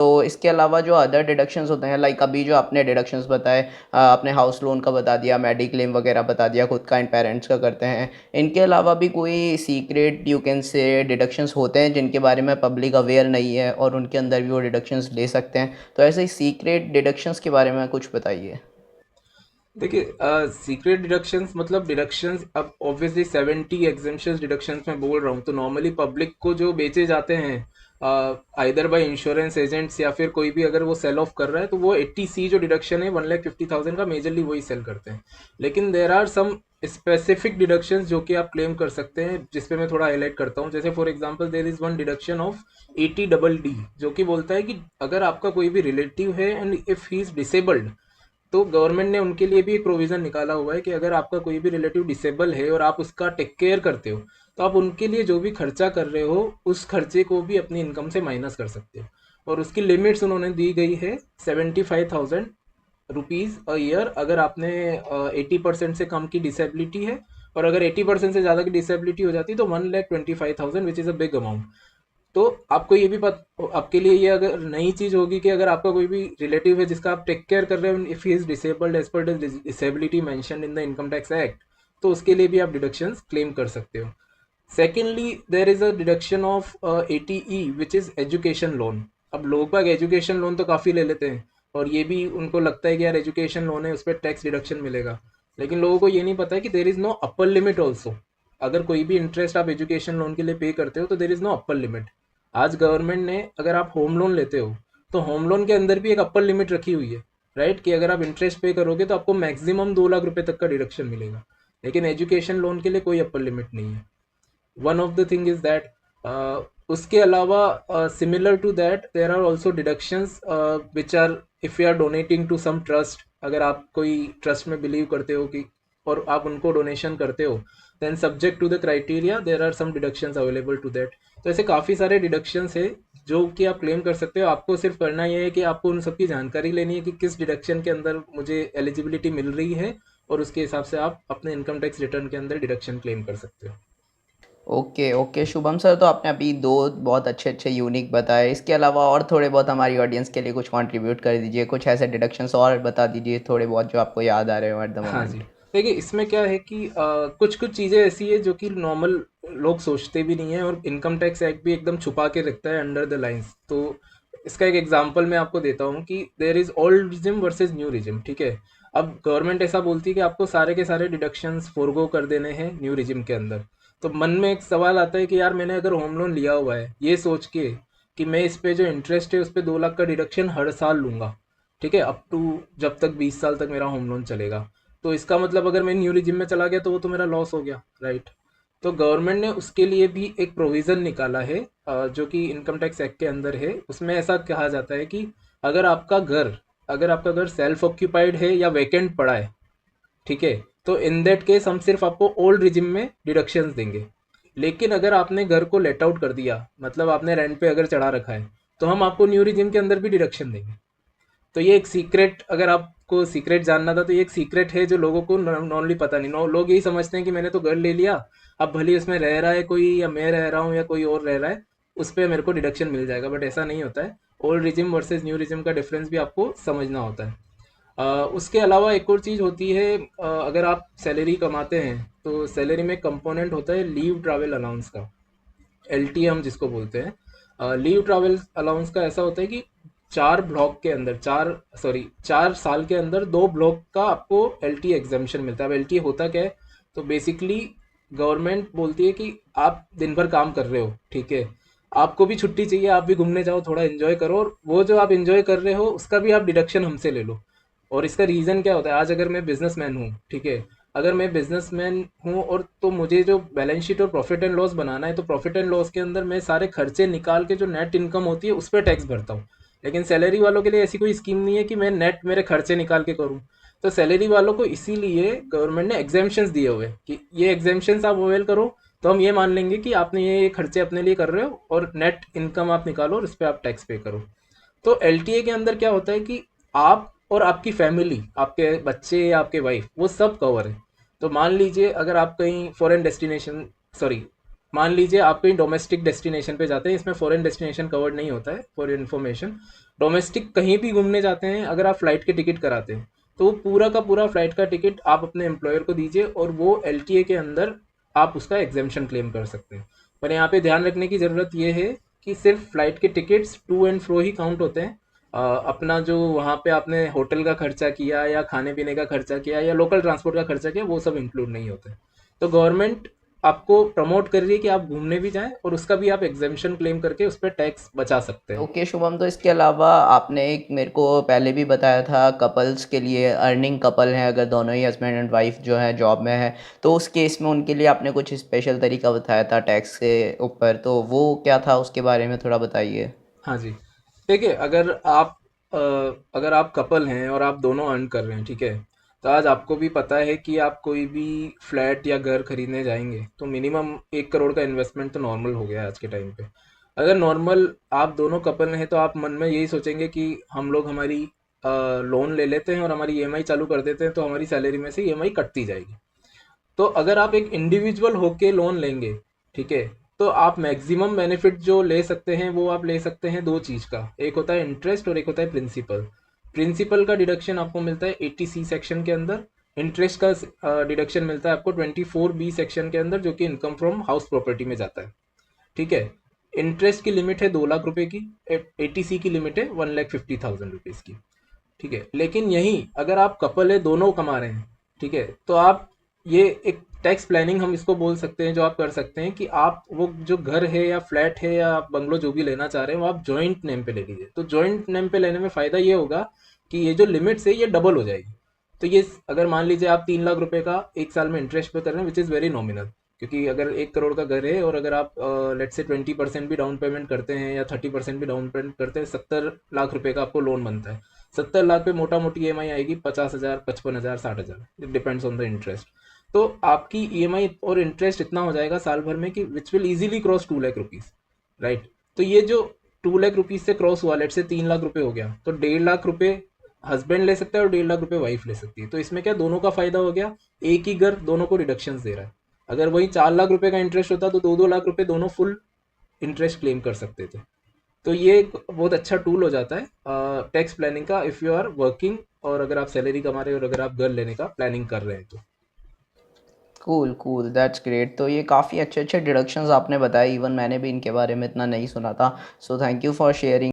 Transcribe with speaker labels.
Speaker 1: तो इसके अलावा जो अदर डिडक्शंस होते हैं लाइक अभी जो आपने डिडक्शंस बताए आपने हाउस लोन का बता दिया, मेडिक्लेम वगैरह बता दिया, खुद का एंड पेरेंट्स का करते हैं। इनके अलावा भी कोई secret you can say deductions होते हैं जिनके बारे में पब्लिक अवेयर नहीं है और उनके अंदर भी वो डिडक्शंस ले सकते हैं? तो ऐसे ही सीक्रेट डिडक्शंस के बारे में कुछ बताइए।
Speaker 2: देखिए, सीक्रेट डिडक्शंस मतलब डिडक्शंस, अब ऑब्वियसली 70 एग्जेम्पशंस डिडक्शंस मैं बोल रहा हूँ, तो नॉर्मली पब्लिक को जो बेचे जाते हैं आइदर बाय इंश्योरेंस एजेंट्स या फिर कोई भी अगर वो सेल ऑफ कर रहा है, तो वो 80C जो डिडक्शन है 1,50,000 का मेजरली वही सेल करते हैं। लेकिन there are some specific deductions जो कि आप क्लेम कर सकते हैं, जिसपे मैं थोड़ा हाईलाइट करता हूँ। जैसे for example there is one deduction of 80 जो कि बोलता है कि अगर आपका कोई भी रिलेटिव है and if he is disabled, तो गवर्नमेंट ने उनके लिए भी एक प्रोविज़न निकाला हुआ है कि अगर आपका कोई भी रिलेटिव डिसेबल है और आप उसका टेक केयर करते हो, तो आप उनके लिए जो भी खर्चा कर रहे हो उस खर्चे को भी अपनी इनकम से माइनस कर सकते हो। और उसकी लिमिट्स उन्होंने दी गई है 75,000 रुपीज़ अ ईयर, अगर आपने 80% से कम की डिसेबिलिटी है, और अगर 80% से ज़्यादा की डिसेबिलिटी हो जाती है तो 1,25,000, which is a big amount. तो आपको ये भी आपके लिए ये अगर नई चीज़ होगी कि अगर आपका कोई भी रिलेटिव है जिसका आप टेक केयर कर रहे हो, if he is disabled as per disability mention in the income tax act, तो उसके लिए भी आप डिडक्शंस क्लेम कर सकते हो। Secondly there is a deduction of 80E which is education loan. अब लोग बाग एजुकेशन लोन तो काफ़ी ले लेते हैं, और ये भी उनको लगता है कि यार एजुकेशन लोन है उस पर टैक्स डिडक्शन मिलेगा। लेकिन लोगों को ये नहीं पता है कि there is no upper limit also. अगर कोई भी इंटरेस्ट आप एजुकेशन लोन के लिए पे करते हो तो there is no upper limit. आज गवर्नमेंट ने, अगर आप होम लोन लेते हो तो होम लोन के अंदर भी एक अपर लिमिट रखी हुई है, राइट, कि अगर आप इंटरेस्ट पे करोगे तो आपको मैक्सिमम 2 लाख रुपए तक का डिडक्शन मिलेगा। लेकिन एजुकेशन लोन के लिए कोई अपर लिमिट नहीं है। One of the thing is that उसके अलावा similar to that there are also deductions which are if you are donating to some trust. अगर आप कोई ट्रस्ट में बिलीव करते हो कि, और आप उनको डोनेशन करते हो, then subject to the criteria there are some deductions available to that. तो ऐसे काफ़ी सारे डिडक्शंस है जो कि आप क्लेम कर सकते हो। आपको सिर्फ करना ये है कि आपको उन सबकी जानकारी लेनी है कि किस डिडक्शन के अंदर मुझे एलिजिबिलिटी मिल रही है, और उसके हिसाब से आप अपने इनकम टैक्स रिटर्न के अंदर डिडक्शन क्लेम कर सकते हो।
Speaker 1: ओके, ओके शुभम सर, तो आपने अभी 2 बहुत अच्छे-अच्छे यूनिक बताए। इसके अलावा और थोड़े बहुत हमारी ऑडियंस के लिए कुछ कंट्रीब्यूट कर दीजिए, कुछ ऐसे डिडक्शंस और बता दीजिए थोड़े बहुत जो आपको याद आ रहे हो एट द
Speaker 2: हाँ जी।
Speaker 1: मोमेंट।
Speaker 2: देखिए, इसमें क्या है कि कुछ कुछ चीज़ें ऐसी है जो कि नॉर्मल लोग सोचते भी नहीं है, और इनकम टैक्स एक्ट भी एकदम छुपा के रखता है अंडर द लाइंस। तो इसका एक एग्जांपल मैं आपको देता हूँ कि there is old regime versus new regime, ठीक है। अब गवर्नमेंट ऐसा बोलती है कि आपको सारे के सारे डिडक्शंस फोरगो कर देने हैं न्यू रिजिम के अंदर। तो मन में एक सवाल आता है कि यार मैंने अगर होम लोन लिया हुआ है ये सोच के कि मैं इस पे जो इंटरेस्ट है उस पे 2 लाख का डिडक्शन हर साल लूंगा, ठीक है, अप टू जब तक 20 साल तक मेरा होम लोन चलेगा। तो इसका मतलब अगर मैं न्यू रिजिम में चला गया तो वो तो मेरा लॉस हो गया, राइट। तो गवर्नमेंट ने उसके लिए भी एक प्रोविज़न निकाला है, जो कि इनकम टैक्स एक्ट के अंदर है। उसमें ऐसा कहा जाता है कि अगर आपका घर अगर आपका घर सेल्फ ऑक्यूपाइड है या वैकेंट पड़ा है, ठीक है, तो इन दैट केस हम सिर्फ आपको ओल्ड रिजिम में डिडक्शंस देंगे। लेकिन अगर आपने घर को लेट आउट कर दिया, मतलब आपने रेंट पे अगर चढ़ा रखा है, तो हम आपको न्यू रिजिम के अंदर भी डिडक्शन देंगे। तो ये एक सीक्रेट, अगर आपको सीक्रेट जानना था तो ये एक सीक्रेट है जो लोगों को नॉर्मली पता नहीं। लोग यही समझते हैं कि मैंने तो घर ले लिया, अब भले उसमें रह रहा है कोई, या मैं रह रहा हूँ या कोई और रह रहा है, उस पर मेरे को डिडक्शन मिल जाएगा, बट ऐसा नहीं होता है। Old regime versus new regime का डिफरेंस भी आपको समझना होता है। उसके अलावा एक और चीज़ होती है, अगर आप सैलरी कमाते हैं तो सैलरी में कंपोनेंट होता है लीव ट्रैवल अलाउंस का, एलटी हम जिसको बोलते हैं। लीव ट्रैवल अलाउंस का ऐसा होता है कि 4 ब्लॉक के अंदर, 4 साल के अंदर 2 ब्लॉक का आपको एलटी एग्जामेशन मिलता है। अब एलटी होता क्या है, तो बेसिकली गवर्नमेंट बोलती है कि आप दिन भर काम कर रहे हो, ठीक है, आपको भी छुट्टी चाहिए, आप भी घूमने जाओ, थोड़ा एंजॉय करो, और वो जो आप एंजॉय कर रहे हो उसका भी आप डिडक्शन हमसे ले लो। और इसका रीज़न क्या होता है, आज अगर मैं बिजनेसमैन हूँ, ठीक है, अगर मैं बिजनेसमैन हूँ और तो मुझे जो बैलेंस शीट और प्रॉफिट एंड लॉस बनाना है, तो प्रॉफिट एंड लॉस के अंदर मैं सारे खर्चे निकाल के जो नेट इनकम होती है उस पर टैक्स भरता हूँ। लेकिन सैलरी वालों के लिए ऐसी कोई स्कीम नहीं है कि मैं नेट मेरे खर्चे निकाल के करूँ। तो सैलरी वालों को इसीलिए गवर्नमेंट ने एग्जाम्पशंस दिए हुए हैं कि ये एग्जाम्पशंस आप अवेल करो, तो हम ये मान लेंगे कि आपने ये खर्चे अपने लिए कर रहे हो, और नेट इनकम आप निकालो और उस पर आप टैक्स पे करो। तो एलटीए के अंदर क्या होता है कि आप और आपकी फैमिली, आपके बच्चे या आपके वाइफ, वो सब कवर है। तो मान लीजिए अगर आप कहीं फॉरेन डेस्टिनेशन, सॉरी, मान लीजिए आप कहीं डोमेस्टिक डेस्टिनेशन पे जाते हैं, इसमें फॉरेन डेस्टिनेशन कवर्ड नहीं होता है फॉर योर इन्फॉर्मेशन। डोमेस्टिक कहीं भी घूमने जाते हैं, अगर आप फ्लाइट के टिकट कराते हैं तो वो पूरा का पूरा फ्लाइट का टिकट आप अपने एम्प्लॉयर को दीजिए और वो एलटीए के अंदर आप उसका एग्जेम्पशन क्लेम कर सकते हैं। पर यहाँ पे ध्यान रखने की ज़रूरत ये है कि सिर्फ फ्लाइट के टिकट्स टू एंड फ्रो ही काउंट होते हैं। अपना जो वहाँ पे आपने होटल का खर्चा किया या खाने पीने का खर्चा किया या लोकल ट्रांसपोर्ट का खर्चा किया, वो सब इंक्लूड नहीं होते। तो गवर्नमेंट आपको प्रमोट कर रही है कि आप घूमने भी जाएं और उसका भी आप एग्जेम्पशन क्लेम करके उस पर टैक्स बचा सकते हैं।
Speaker 1: ओके शुभम, तो इसके अलावा आपने एक मेरे को पहले भी बताया था कपल्स के लिए, अर्निंग कपल हैं अगर दोनों ही हस्बैंड एंड वाइफ जो है जॉब में है, तो उस केस में उनके लिए आपने कुछ स्पेशल तरीका बताया था टैक्स के ऊपर, तो वो क्या था उसके बारे में थोड़ा बताइए।
Speaker 2: हाँ जी। देखिए, अगर आप कपल हैं और आप दोनों अर्न कर रहे हैं, ठीक है, तो आज आपको भी पता है कि आप कोई भी फ्लैट या घर खरीदने जाएंगे तो मिनिमम 1 करोड़ का इन्वेस्टमेंट तो नॉर्मल हो गया है आज के टाइम पे। अगर नॉर्मल आप दोनों कपल हैं तो आप मन में यही सोचेंगे कि हम लोग हमारी लोन ले लेते हैं और हमारी ईएमआई चालू कर देते हैं तो हमारी सैलरी में से ईएमआई कटती जाएगी। तो अगर आप एक इंडिविजुअल होके लोन लेंगे, ठीक है, तो आप मैक्सिमम बेनिफिट जो ले सकते हैं वो आप ले सकते हैं दो चीज़ का, एक होता है इंटरेस्ट और एक होता है प्रिंसिपल। प्रिंसिपल का डिडक्शन आपको मिलता है 80C सेक्शन के अंदर। इंटरेस्ट का डिडक्शन मिलता है आपको 24B सेक्शन के अंदर, जो कि इनकम फ्रॉम हाउस प्रॉपर्टी में जाता है। ठीक है। इंटरेस्ट की लिमिट है 2 लाख रुपए की, 80C की लिमिट है 1,50,000 रुपीज़ की। ठीक है, लेकिन यही अगर आप कपल है, दोनों कमा रहे हैं, ठीक है, तो आप ये एक टैक्स प्लानिंग हम इसको बोल सकते हैं जो आप कर सकते हैं कि आप वो जो घर है या फ्लैट है या आप बंगलो जो भी लेना चाह रहे हैं वो आप जॉइंट नेम पे ले लीजिए। तो जॉइंट नेम पे लेने में फ़ायदा ये होगा कि ये जो लिमिट्स है ये डबल हो जाएगी। तो ये अगर मान लीजिए आप 3 लाख रुपए का एक साल में इंटरेस्ट पे कर रहे हैं, विच इज़ वेरी नॉमिनल, क्योंकि अगर 1 करोड़ का घर है और अगर आप लेट से 20% भी डाउन पेमेंट करते हैं या 30% भी डाउन पेमेंट करते हैं, 70 लाख रुपए का आपको लोन बनता है। 70 लाख पे मोटा मोटी ईएमआई आएगी 50,000, 55,000, 60,000, it depends on the interest. तो आपकी ईएमआई और इंटरेस्ट इतना हो जाएगा साल भर में कि which will easily cross 2 lakh rupees, right. तो ये जो 2 लाख रुपीज से क्रॉस हुआ, लेट से 3 लाख रुपए हो गया, तो 1.5 लाख रुपए हस्बैंड ले सकता है और 1.5 लाख रुपए वाइफ ले सकती है। तो इसमें क्या दोनों का फायदा हो गया, एक ही घर दोनों को रिडक्शन दे रहा है। अगर वही 4 लाख रुपए का इंटरेस्ट होता तो 2-2 लाख रुपए दोनों फुल इंटरेस्ट क्लेम कर सकते थे। तो ये एक बहुत अच्छा टूल हो जाता है टैक्स प्लानिंग का, इफ़ यू आर वर्किंग और अगर आप सैलरी कमा रहे हो और अगर आप घर लेने का प्लानिंग कर रहे हैं तो।
Speaker 1: Cool cool, that's great. तो ये काफ़ी अच्छे अच्छे डिडक्शंस आपने बताए, इवन मैंने भी इनके बारे में इतना नहीं सुना था। So thank you for sharing.